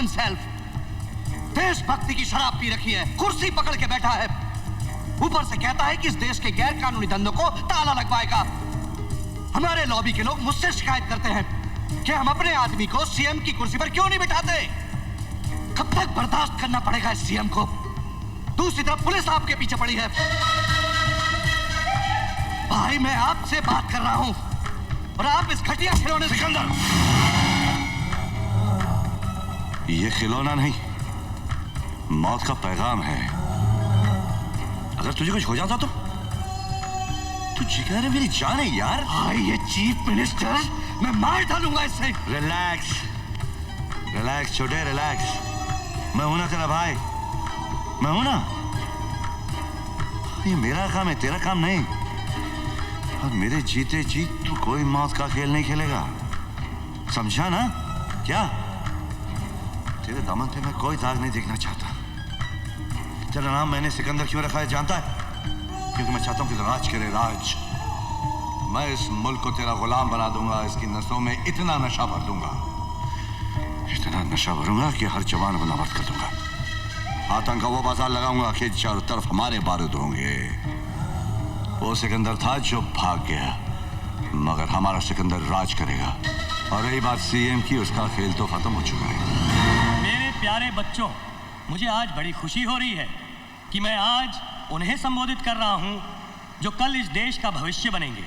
himself. देशभक्ति की शराब पी रखी है, कुर्सी पकड़ के बैठा है, ऊपर से कहता है कि इस देश के गैर कानूनी धंधों को ताला लगवाएगा। हमारे लॉबी के लोग मुझसे शिकायत करते हैं कि हम अपने आदमी को सीएम की कुर्सी पर क्यों नहीं बिठाते। कब तक बर्दाश्त करना पड़ेगा इस सीएम को? दूसरी तरफ पुलिस आपके पीछे पड़ी है। भाई मैं आपसे बात कर रहा हूं और आप इस घटिया खिलौने। सिकंदर, ये खिलौना नहीं, मौत का पैगाम है। अगर तुझे कुछ हो जाता तो तू जिगर है, मेरी जान है यार। भाई ये चीफ मिनिस्टर, मैं मार डालूंगा इससे। रिलैक्स रिलैक्स छोटे, रिलैक्स। मैं हूं ना तेरा भाई, मैं हूं ना। ये मेरा काम है, तेरा काम नहीं। और मेरे जीते जी तू कोई मौत का खेल नहीं खेलेगा, समझा ना? क्या तेरे दामन पे मैं कोई दाग नहीं देखना चाहता। तेरा नाम मैंने सिकंदर क्यों रखा है जानता है? क्योंकि मैं चाहता हूं कि राज करे, राज। मैं इस मुल्क को तेरा गुलाम बना दूंगा, इसकी नसों में इतना नशा भर दूंगा, इतना नशा भरूंगा कि हर जवान को नाबद कर दूंगा। आतंक का वो बाजार लगाऊंगा कि चारों तरफ हमारे बारूद होंगे। वो सिकंदर था जो भाग गया, मगर हमारा सिकंदर राज करेगा। और रही बात सीएम की, उसका खेल तो खत्म हो चुका है। मेरे प्यारे बच्चों, मुझे आज बड़ी खुशी हो रही है कि मैं आज उन्हें संबोधित कर रहा हूं जो कल इस देश का भविष्य बनेंगे।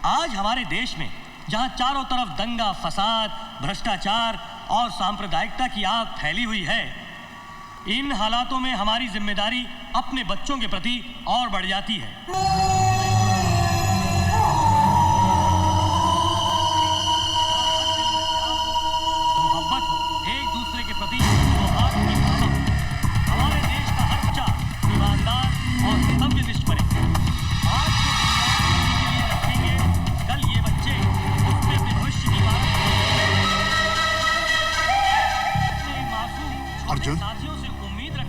आज हमारे देश में जहां चारों तरफ दंगा, फसाद, भ्रष्टाचार और सांप्रदायिकता की आग फैली हुई है, इन हालातों में हमारी जिम्मेदारी अपने बच्चों के प्रति और बढ़ जाती है। मोहब्बत हो, एक दूसरे के प्रति सौहार्द की भावना हो। हमारे देश का हर बच्चा ईमानदार और कर्तव्यनिष्ठ बने। आज जो बुनियाद के लिए रखेंगे, कल ये बच्चे उसमें अपने भविष्य की बात अर्जुन,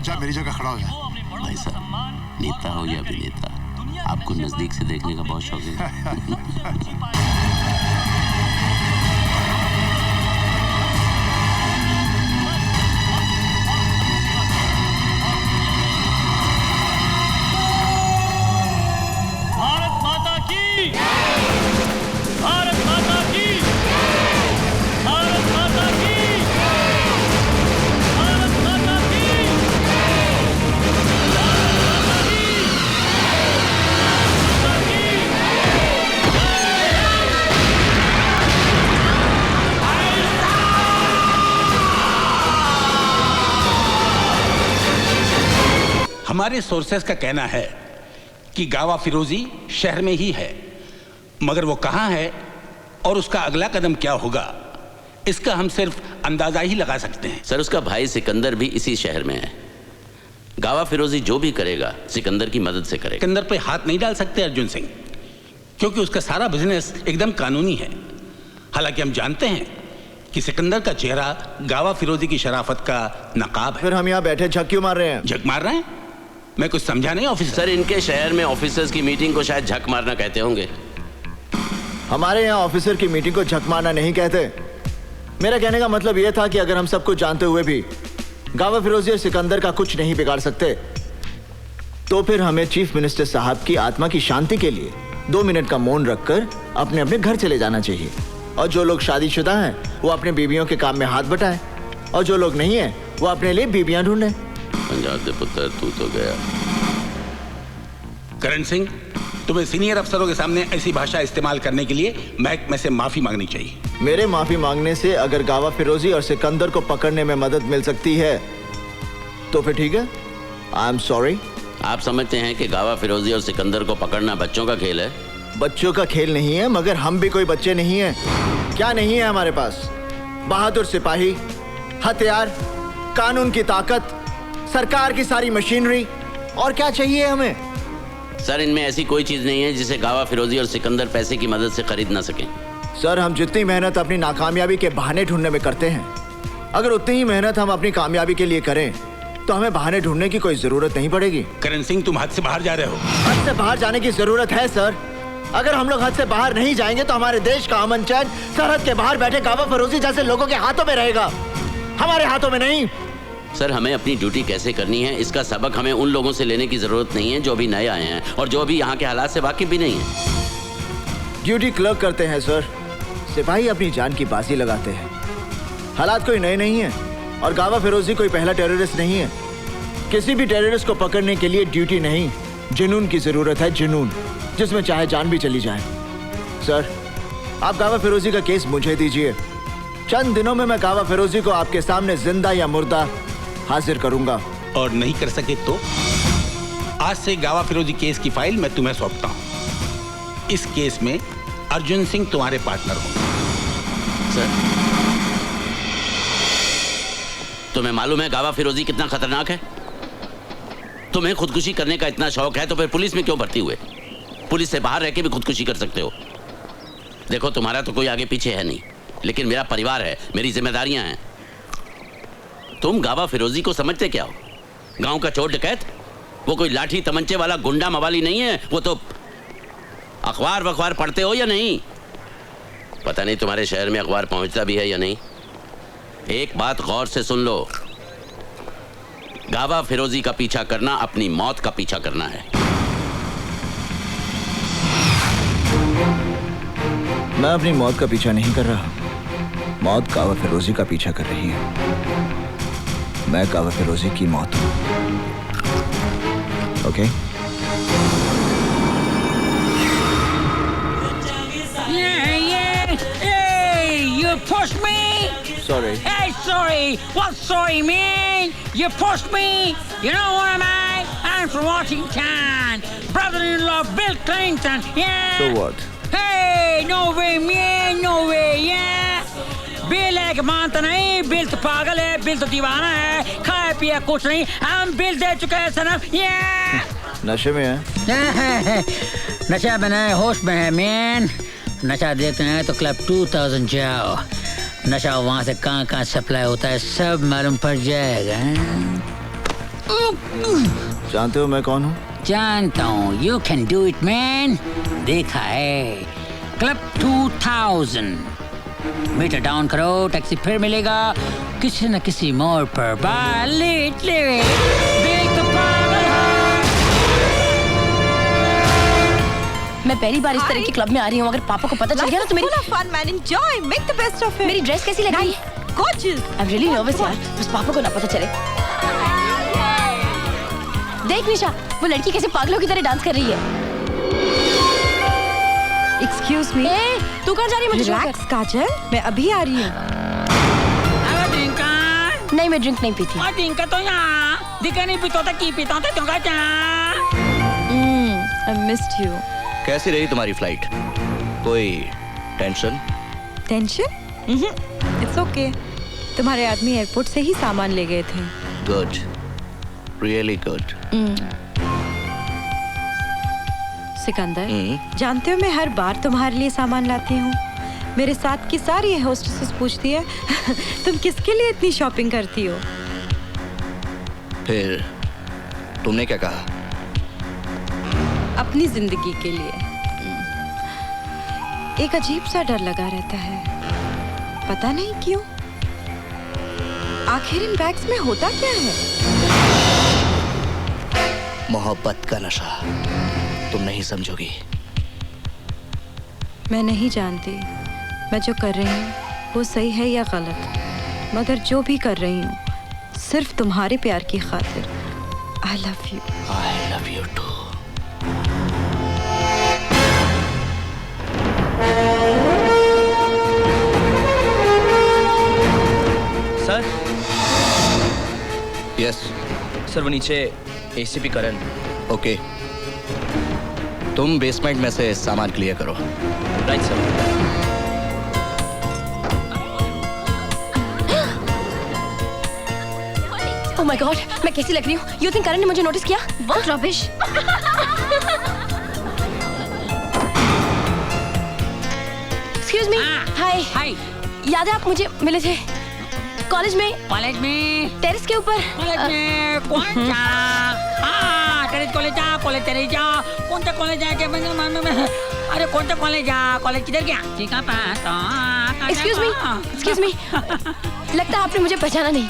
जा मेरी जगह खड़ा हो जा। भाई साहब, नेता हो या अभिनेता, आपको नजदीक से देखने का बहुत शौक है। भारत माता की, भारत माता की, भारत माता की, भारत माता की। हमारे सोर्सेस का कहना है कि गावा फिरोजी शहर में ही है, मगर वो कहां है और उसका अगला कदम क्या होगा, इसका हम सिर्फ अंदाजा ही लगा सकते हैं। सर, उसका भाई सिकंदर भी इसी शहर में है। गावा फिरोजी जो भी करेगा सिकंदर की मदद से करेगा। सिकंदर पे हाथ नहीं डाल सकते अर्जुन सिंह, क्योंकि उसका सारा बिजनेस एकदम कानूनी है। हालांकि हम जानते हैं कि सिकंदर का चेहरा गावा फिरोजी की शराफत का नकाब है। फिर हम यहाँ बैठे झक क्यों मार रहे हैं? झक मार रहे हैं? मैं कुछ समझा नहीं ऑफिसर। सर, इनके शहर में ऑफिसर्स की मीटिंग को शायद झक मारना कहते होंगे। हमारे यहाँ ऑफिसर की मीटिंग को झक मारना नहीं कहते। मेरा कहने का मतलब यह था कि अगर हम सब कुछ जानते हुए भी गावा फिरोजी और सिकंदर का कुछ नहीं बिगाड़ सकते, तो फिर हमें चीफ मिनिस्टर साहब की आत्मा की शांति के लिए 2 मिनट का मौन रखकर अपने अपने घर चले जाना चाहिए। और जो लोग शादीशुदा हैं वो अपने बीवियों के काम में हाथ बटाएं, और जो लोग नहीं हैं वो अपने लिए बीबियां ढूंढें। पंजाब दे पुत्र, तू तो गया। करण सिंह, तुम्हें सीनियर अफसरों के सामने ऐसी भाषा इस्तेमाल करने के लिए महकमे से माफी मांगनी चाहिए। मेरे माफी मांगने से अगर गावा फिरोजी और सिकंदर को पकड़ने में मदद मिल सकती है तो फिर ठीक है, आई एम सॉरी। आप समझते हैं कि गावा फिरोजी और सिकंदर को पकड़ना बच्चों का खेल है? बच्चों का खेल नहीं है, मगर हम भी कोई बच्चे नहीं हैं। क्या नहीं है हमारे पास? बहादुर सिपाही, हथियार, कानून की ताकत, सरकार की सारी मशीनरी, और क्या चाहिए हमें? सर, इनमें ऐसी कोई चीज नहीं है जिसे गावा फिरोजी और सिकंदर पैसे की मदद से खरीद ना सकें। सर, हम जितनी मेहनत अपनी नाकामयाबी के बहाने ढूंढने में करते हैं, अगर उतनी ही मेहनत हम अपनी कामयाबी के लिए करें तो हमें बहाने ढूंढने की कोई जरूरत नहीं पड़ेगी। करण सिंह, तुम हद से बाहर जा रहे हो। हद से बाहर जाने की जरूरत है सर। अगर हम लोग हद से बाहर नहीं जाएंगे तो हमारे देश का अमन चैन सरहद के बाहर बैठे गावा फिरोजी जैसे लोगों के हाथों में रहेगा। हमारे हाथों में नहीं। सर, हमें अपनी ड्यूटी कैसे करनी है इसका सबक हमें उन लोगों से लेने की जरूरत नहीं है जो अभी नए आए हैं और जो अभी यहाँ के हालात से वाकिफ भी नहीं है। ड्यूटी क्लर्क करते हैं सर, सिपाही अपनी जान की बाजी लगाते हैं। हालात कोई नए नहीं है और गावा फिरोजी कोई पहला टेररिस्ट नहीं है। किसी भी टेररिस्ट को पकड़ने के लिए ड्यूटी नहीं, जुनून की जरूरत है, जुनून, जिसमें चाहे जान भी चली जाए। सर, आप गावा फिरोजी का केस मुझे दीजिए, चंद दिनों में मैं गावा फिरोजी को आपके सामने जिंदा या मुर्दा हाजिर करूंगा। और नहीं कर सके तो आज से गावा फिरोजी केस की फाइल मैं तुम्हें सौंपता हूं। इस केस में अर्जुन सिंह तुम्हारे पार्टनर होंगे। सर, तुम्हें मालूम है गावा फिरोजी कितना खतरनाक है? तुम्हें खुदकुशी करने का इतना शौक है तो फिर पुलिस में क्यों भर्ती हुए? पुलिस से बाहर रह के भी खुदकुशी कर सकते हो। देखो, तुम्हारा तो कोई आगे पीछे है नहीं, लेकिन मेरा परिवार है, मेरी जिम्मेदारियां हैं। तुम गावा फिरोजी को समझते क्या हो? गांव का चोर डकैत? वो कोई लाठी तमंचे वाला गुंडा मवाली नहीं है। वो तो अखबार वखबार पढ़ते हो या नहीं? पता नहीं तुम्हारे शहर में अखबार पहुंचता भी है या नहीं। एक बात गौर से सुन लो, गावा फिरोजी का पीछा करना अपनी मौत का पीछा करना है। मैं अपनी मौत का पीछा नहीं कर रहा, मौत गावा फिरोजी का पीछा कर रही है। मैं गावा फिरोजी की मौत हूं। Okay? You pushed me! Sorry. Hey, sorry! What sorry, man? You pushed me! You know what am I? I'm from Washington! Brother-in-law Bill Clinton, yeah! So what? Hey, no way, man! No way, yeah! Bill है कि मानता नहीं, bill तो पागल है, bill तो दीवाना है, खाया पिया कुछ नहीं, हम बिल दे चुके हैं सनम, yeah! नशे में है? नशा में नहीं, होश में है, मैन। नशा देते हैं तो क्लब 2000 जाओ, नशा वहाँ से कहाँ सप्लाई होता है सब मालूम पड़ जाएगा। जानते हो मैं कौन हूँ? जानता हूँ, you can do it, man। देखा है, क्लब 2000। मीटर डाउन करो, टैक्सी फिर मिलेगा किसी न किसी मोड़ पर। मैं पहली बार इस तरह की क्लब में आ रही हूँ। अगर पापा को पता चल गया ना तो मेरी fun man, enjoy, make the best of it। मेरी ड्रेस कैसी लग रही है? Gorgeous। I'm really nervous यार, बस पापा को ना पता चले। देख निशा, वो लड़की कैसे पागलों की तरह डांस कर रही है। Excuse me। तू कहाँ जा रही है? मुझे Relax काजल, मैं अभी आ रही हूँ। नहीं, मैं ड्रिंक नहीं पीती। तो यहाँ दिखा नहीं पीता था, की पीता था क्यों क्या? I missed you। कैसी रही तुम्हारी फ्लाइट? कोई टेंशन? It's okay। तुम्हारे आदमी एयरपोर्ट से ही सामान ले गए थे। Good, really good। सिकंदर, जानते हो मैं हर बार तुम्हारे लिए सामान लाती हूँ। मेरे साथ की सारी होस्टेसेस पूछती है तुम किसके लिए इतनी शॉपिंग करती हो? फिर तुमने क्या कहा? अपनी जिंदगी के लिए। एक अजीब सा डर लगा रहता है, पता नहीं क्यों। आखिर इन बैग्स में होता क्या है? मोहब्बत का नशा, तुम नहीं समझोगी। मैं नहीं जानती मैं जो कर रही हूँ वो सही है या गलत, मगर जो भी कर रही हूँ सिर्फ तुम्हारे प्यार की खातिर। I love you। I love you too। Sir. Yes sir, वो नीचे एसीपी करण। ओके, तुम बेसमेंट में से सामान क्लियर करो। Right sir. Oh my God, मैं कैसी लग रही हूँ? You think करण ने मुझे नोटिस किया? What rubbish! Excuse me। Hi। Hi। याद है आप मुझे मिले थे कॉलेज में? कॉलेज में? टेरेस के ऊपर? कॉलेज में कौन सा? हाँ, टेरेस कॉलेज जा, कॉलेज टेरेस जा। कौन सा कॉलेज जाके अरे कौन सा कॉलेज जा? कॉलेज किधर गया? एक्सक्यूज मी लगता है आपने मुझे पहचाना नहीं।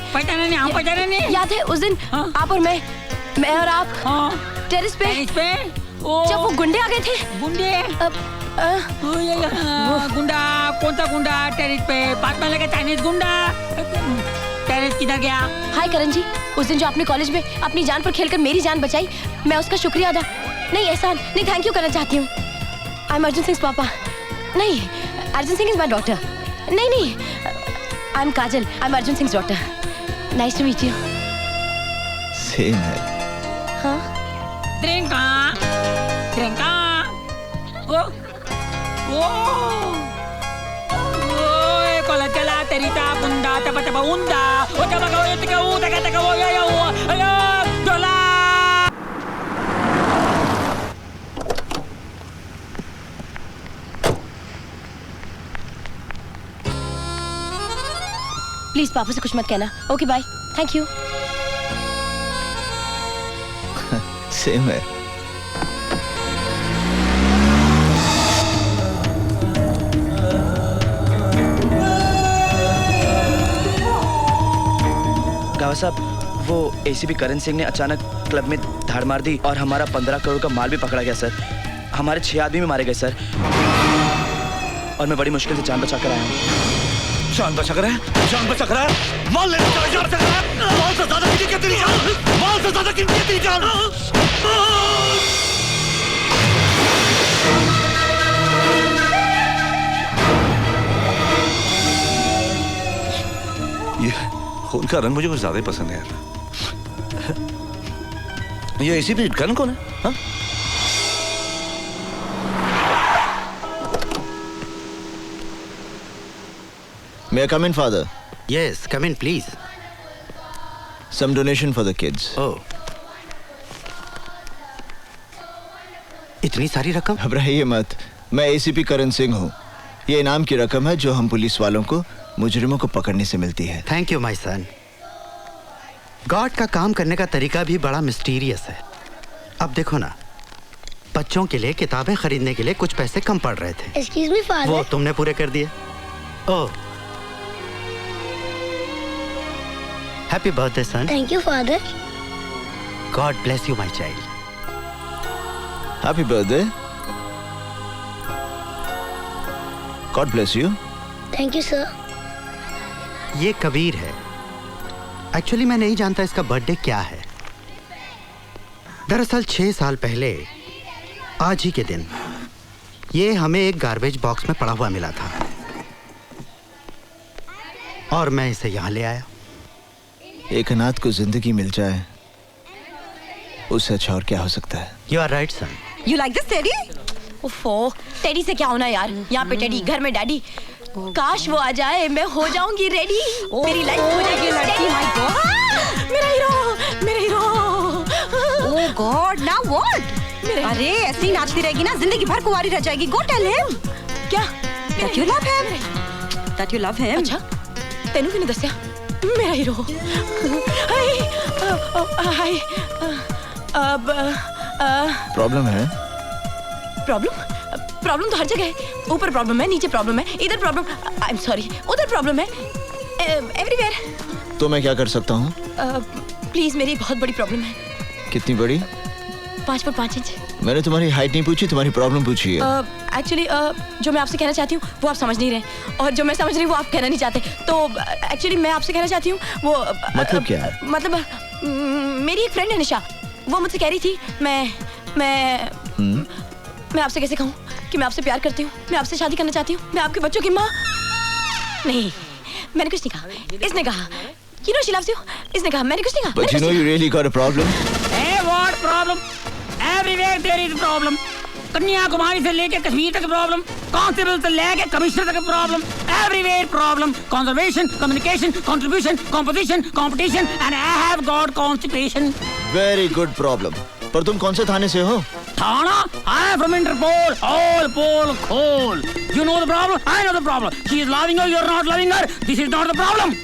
हाँ, पहचाना नहीं। याद है उस दिन आप और मैं और आप टेरेस पे जब वो गुंडे आ गए थे। गुंडे? गुंडा? कौन सा गुंडा? टेरेस पे पास में लगे चाइनीज गुंडा। टेरेस किधर गया? हाय करण जी, उस दिन जो आपने कॉलेज में अपनी जान पर खेलकर मेरी जान बचाई, मैं उसका शुक्रिया अदा नहीं एहसान नहीं थैंक यू करना चाहती हूँ। आई एम अर्जुन सिंह पापा। नहीं, Arjun Singh is my daughter. नहीं, I am Kajal. I am Arjun Singh daughter. Nice to meet you. Same है। हाँ? त्रिंका कोला चला तेरी ता बुंदा तब तब उंदा ओ तब का ओ तक ओ तक ओ या अयो डोला। प्लीज पापा से कुछ मत कहना। Okay bye. Thank you. Same है। गावा साहब, वो एसीपी करण सिंह ने अचानक क्लब में धाड़ मार दी और हमारा 15 करोड़ का माल भी पकड़ा गया सर। हमारे 6 आदमी भी मारे गए सर और मैं बड़ी मुश्किल से जान बचा कर आया हूँ। जान बचा कर है? जान बचा कर है? माल लेने का जान बचा कर है? माल से ज्यादा कीमती तेरी जान। माल से ज्यादा कीमती तेरी जान। ये खून का रंग मुझे कुछ ज्यादा ही पसंद है यार। ये एसीपी करण कौन है? हाँ? May I come in, father? Yes, come in, please. Some donation for the kids. Oh. इतनी सारी रकम? घबराइए मत, मैं एसीपी करण सिंह हूँ। ये इनाम की रकम है जो हम पुलिस वालों को मुजरिमों को पकड़ने से मिलती है। Thank you my son. God का काम करने का तरीका भी बड़ा मिस्टीरियस है। अब देखो ना, बच्चों के लिए किताबें खरीदने के लिए कुछ पैसे कम पड़ रहे थे। Excuse me, father. वो तुमने पूरे कर दिए। Oh, happy birthday son. Thank you, father. God bless you my child. Happy birthday. God bless you. Thank you, sir. ये कबीर है। एक्चुअली मैं नहीं जानता इसका बर्थडे क्या है। दरअसल 6 साल पहले आज ही के दिन ये हमें एक गार्बेज बॉक्स में पड़ा हुआ मिला था और मैं इसे यहाँ ले आया। एक अनाथ को जिंदगी मिल जाए उससे अच्छा और क्या हो सकता है। You are right son. You like this teddy? ओफो, टेडी से क्या होना यार, यहाँ पे टेडी, घर में डैडी। काश वो आ जाए, मैं हो जाऊंगी रेडी। मेरी लाइफ हो जाएगी लड़की। माय गॉड, मेरा हीरो, मेरा hero. Oh God, now what? अरे ऐसे ही नाचती रहेगी ना, जिंदगी भर कुंवारी रह जाएगी। Go tell him. क्या? That you love him. That you love him. अच्छा, तेनू किने दस्या? मेरा हीरो। हाय, हाय। अब प्रॉब्लम है? प्रॉब्लम तो हर जगह है। ऊपर प्रॉब्लम है, नीचे प्रॉब्लम है, इधर प्रॉब्लम, आई एम सॉरी, उधर प्रॉब्लम है, एवरीवेयर। तो मैं क्या कर सकता हूँ? प्लीज, मेरी एक बहुत बड़ी प्रॉब्लम है। कितनी बड़ी? 5 फुट 5 इंच। मैंने तुम्हारी हाइट नहीं पूछी, तुम्हारी प्रॉब्लम पूछी है। एक्चुअली जो मैं आपसे कहना चाहती हूँ वो आप समझ नहीं रहे, और जो मैं समझ रही हूँ वो आप कहना नहीं चाहते। तो एक्चुअली मैं आपसे कहना चाहती हूँ वो मतलब क्या है? मतलब मेरी एक फ्रेंड है निशा, वो मुझसे कह रही थी मैं आपसे कैसे कहूँ कि मैं आपसे प्यार करती हूँ, मैं आपसे शादी करना चाहती हूँ, मैं आपके बच्चों की माँ। नहीं, मैंने कुछ नहीं कहा, इसने कहा। You know she loves you. इसने कहा, मैंने कुछ नहीं कहा। But you know you really got a problem. Hey, what problem? Everywhere there is a problem. Kanyakumari से लेके कश्मीर तक प्रॉब्लम, कांस्टेबल से लेके कमिश्नर तक problem, everywhere problem, conservation, communication, contribution, composition, competition, and I have got constipation. Very good problem. पर तुम कौन से थाने से हो? थाना? I am from Interpol. All pole खोल. You know the problem? I know the problem. She is loving you. You are not loving her. This is not the problem.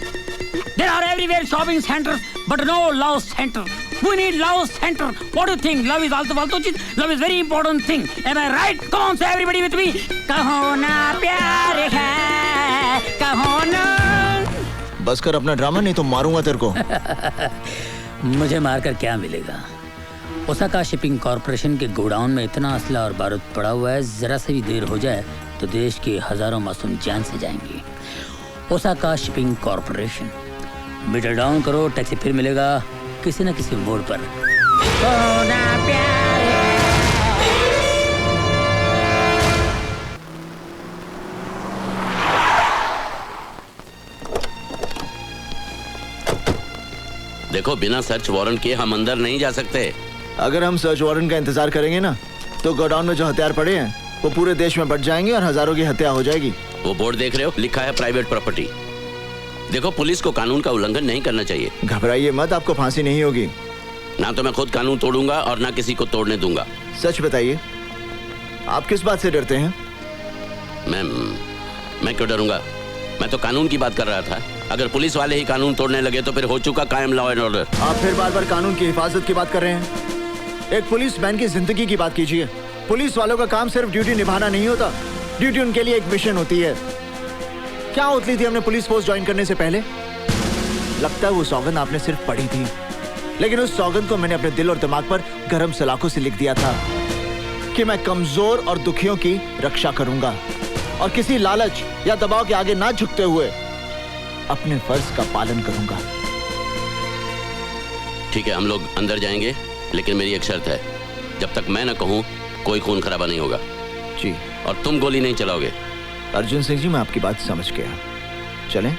There are everywhere shopping centers, but no love center. We need love center. What do you think? Love is also फालतू चीज. Love is very important thing. Am I right? Come on, say everybody with me. कहो ना प्यार है, कहो ना. बस कर अपना ड्रामा, नहीं तो मारूंगा तेरे को. मुझे मारकर क्या मिलेगा? ओसाका शिपिंग कॉर्पोरेशन के गोडाउन में इतना असला और बारूद पड़ा हुआ है, जरा से भी देर हो जाए तो देश के हजारों मासूम जान से जाएंगे. Osaka shipping corporation. Meter down करो, टैक्सी फिर मिलेगा किसी न किसी मोड़ पर. देखो, बिना सर्च वारंट के हम अंदर नहीं जा सकते. अगर हम सर्च वारंट का इंतजार करेंगे ना, तो गोडाउन में जो हथियार पड़े हैं वो पूरे देश में बढ़ जाएंगे और हजारों की हत्या हो जाएगी. वो बोर्ड देख रहे हो, लिखा है प्राइवेट प्रॉपर्टी. देखो, पुलिस को कानून का उल्लंघन नहीं करना चाहिए. घबराइए मत, आपको फांसी नहीं होगी. ना तो मैं खुद कानून तोड़ूंगा और ना किसी को तोड़ने दूंगा. सच बताइए, आप किस बात से डरते हैं? मैं क्यों डरूंगा? मैं तो कानून की बात कर रहा था. अगर पुलिस वाले ही कानून तोड़ने लगे तो फिर हो चुका कायम लॉ एंड ऑर्डर. आप फिर बार बार कानून की हिफाजत की बात कर रहे हैं. एक पुलिसमैन की जिंदगी की बात कीजिए. पुलिस वालों का काम सिर्फ ड्यूटी निभाना नहीं होता. ड्यूटी उनके लिए एक मिशन होती है. क्या उतली थी हमने पुलिस फोर्स ज्वाइन करने से पहले? लगता है वो सौगंध आपने सिर्फ पढ़ी थी, लेकिन उस सौगंध को मैंने अपने दिल और दिमाग पर गरम सलाखों से लिख दिया था कि मैं कमजोर और दुखियों की रक्षा करूंगा और किसी लालच या दबाव के आगे ना झुकते हुए अपने फर्ज का पालन करूंगा. ठीक है, हम लोग अंदर जाएंगे, लेकिन मेरी एक शर्त है. जब तक मैं न कहूं कोई खून खराबा नहीं होगा. जी. और तुम गोली नहीं चलाओगे. अर्जुन सिंह जी, मैं आपकी बात समझ गया. चलें?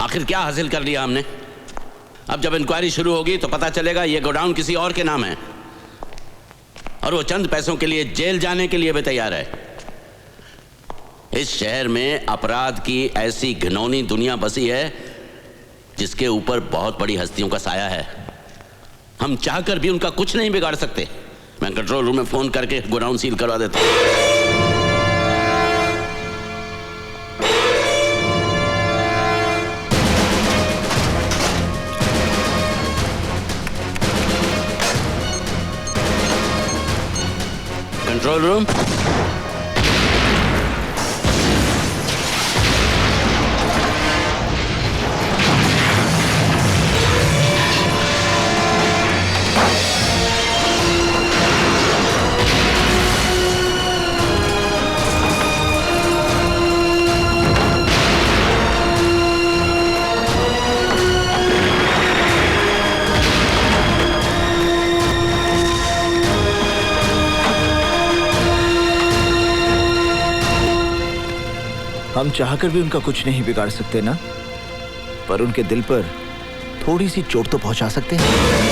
आखिर क्या हासिल कर लिया हमने? अब जब इंक्वायरी शुरू होगी तो पता चलेगा ये गोडाउन किसी और के नाम है और वो चंद पैसों के लिए जेल जाने के लिए भी तैयार है. इस शहर में अपराध की ऐसी घिनौनी दुनिया बसी है जिसके ऊपर बहुत बड़ी हस्तियों का साया है. हम चाहकर भी उनका कुछ नहीं बिगाड़ सकते. मैं कंट्रोल रूम में फोन करके गोडाउन सील करवा देता हूं. कंट्रोल रूम, हम चाहकर भी उनका कुछ नहीं बिगाड़ सकते ना, पर उनके दिल पर थोड़ी सी चोट तो पहुंचा सकते हैं.